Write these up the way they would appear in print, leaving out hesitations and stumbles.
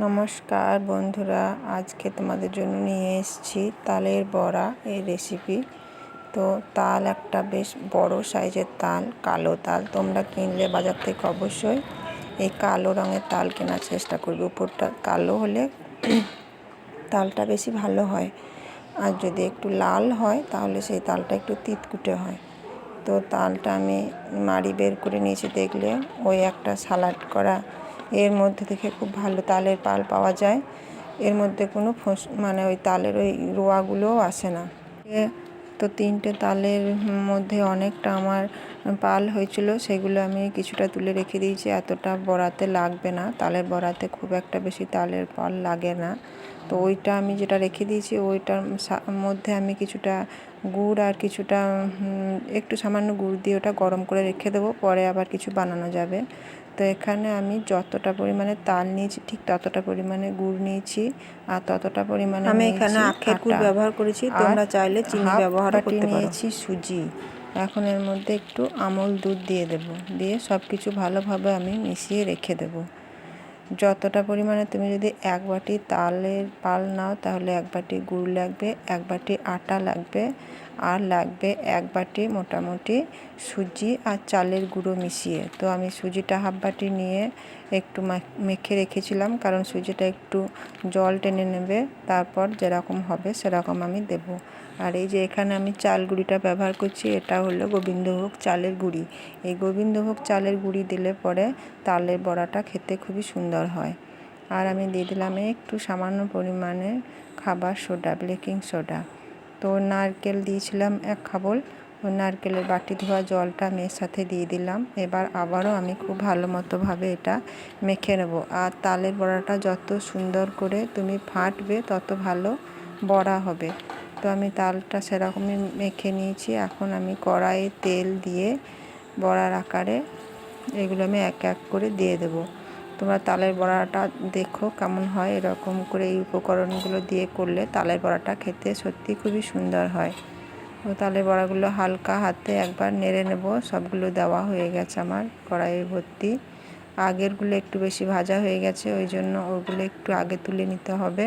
নমস্কার বন্ধুরা, আজকে তোমাদের জন্য নিয়ে এসেছি তালের বড়া এই রেসিপি। তো তাল একটা বেশ বড় সাইজের তাল, কালো তাল। তোমরা কিনলে বাজার থেকে অবশ্যই এই কালো রঙের তাল কেনার চেষ্টা করবে। উপরটা কালো হলে তালটা বেশি ভালো হয়, আর যদি একটু লাল হয় তাহলে সেই তালটা একটু তিতকুটে হয়। তো তালটা আমি মাড়ি বের করে নিয়েছি। দেখলে ওই একটা সালাড করা, এর মধ্যে থেকে খুব ভালো তালের পাল পাওয়া যায়। এর মধ্যে কোনো ওই তালের ওই রোয়াগুলোও আসে না। তো 3টে তালের মধ্যে অনেকটা আমার পাল হয়েছিল, সেগুলো আমি কিছুটা তুলে রেখে দিয়েছি। এতটা বড়াতে লাগবে না, তালের বড়াতে খুব একটা বেশি তালের পাল লাগে না। তো ওইটা আমি যেটা রেখে দিয়েছি, ওইটার মধ্যে আমি কিছুটা গুড় আর কিছুটা একটু সামান্য গুড় দিয়ে ওটা গরম করে রেখে দেবো, পরে আবার কিছু বানানো যাবে। তো এখানে আমি যতটা পরিমাণে তাল নিয়েছি ঠিক ততটা পরিমাণে গুড় নিয়েছি, আর ততটা পরিমাণে আমি এখানে আখের গুড় ব্যবহার করেছি। তোমরা চাইলে চিনি ব্যবহার করতে পারো। নিয়েছি সুজি। এখন এর মধ্যে একটু আমল দুধ দিয়ে দেব, দিয়ে সব কিছু ভালোভাবে আমি মিশিয়ে রেখে দেব। যতটা পরিমাণে তুমি যদি 1 বাটি তালের পাল নাও তাহলে 1 বাটি গুড় লাগবে, 1 বাটি আটা লাগবে, আর লাগবে 1 বাটি মোটামুটি সুজি আর চালের গুঁড়ো মিশিয়ে। তো আমি সুজিটা হাফ বাটি নিয়ে একটু মেখে রেখেছিলাম, কারণ সুজিটা একটু জল টেনে নেবে, তারপর যেরকম হবে সেরকম আমি দেব। আর এই যে এখানে আমি চাল গুঁড়িটা ব্যবহার করছি, এটা হলো গোবিন্দভোগ চালের গুঁড়ি। এই গোবিন্দভোগ চালের গুঁড়ি দিলে পরে তালের বড়াটা খেতে খুবই সুন্দর হয়। আর আমি দিয়ে দিলাম একটু সামান্য পরিমাণে খাবার সোডা, বেকিং সোডা। তো নারকেল দিয়েছিলাম 1 খাবল, ওই নারকেলের বাটি ধোয়া জলটা আমি এর সাথে দিয়ে দিলাম। এবার আবারও আমি খুব ভালো মতোভাবে এটা মেখে নেব। আর তালের বড়াটা যত সুন্দর করে তুমি ফাটবে তত ভালো বড়া হবে। তো আমি তালটা সেরকমই মেখে নিয়েছি। এখন আমি কড়াইয়ে তেল দিয়ে বড়ার আকারে এগুলো আমি এক এক করে দিয়ে দেবো। তোমরা তালের বড়াটা দেখো কেমন হয়। এরকম করে এই উপকরণগুলো দিয়ে করলে তালের বড়াটা খেতে সত্যি খুবই সুন্দর হয়। ও তালের বড়াগুলো হালকা হাতে একবার নেড়ে নেব। সবগুলো দেওয়া হয়ে গেছে আমার কড়াইয়ে ভর্তি। আগেরগুলো একটু বেশি ভাজা হয়ে গেছে, ওই জন্য ওগুলো একটু আগে তুলে নিতে হবে।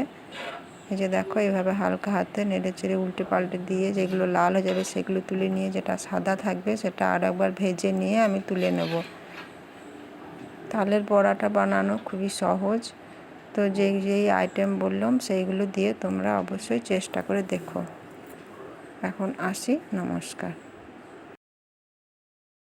এই যে দেখো, এভাবে হালকা হাতে নেড়ে চেড়ে উল্টে পাল্টে দিয়ে যেগুলো লাল হয়ে যাবে সেগুলো তুলে নিয়ে যেটা সাদা থাকবে সেটা আর একবার ভেজে নিয়ে আমি তুলে নেব। তালের বড়াটা বানানো খুবই সহজ। তো যেই আইটেম বললাম সেইগুলো দিয়ে তোমরা অবশ্যই চেষ্টা করে দেখো। এখন আসি, নমস্কার।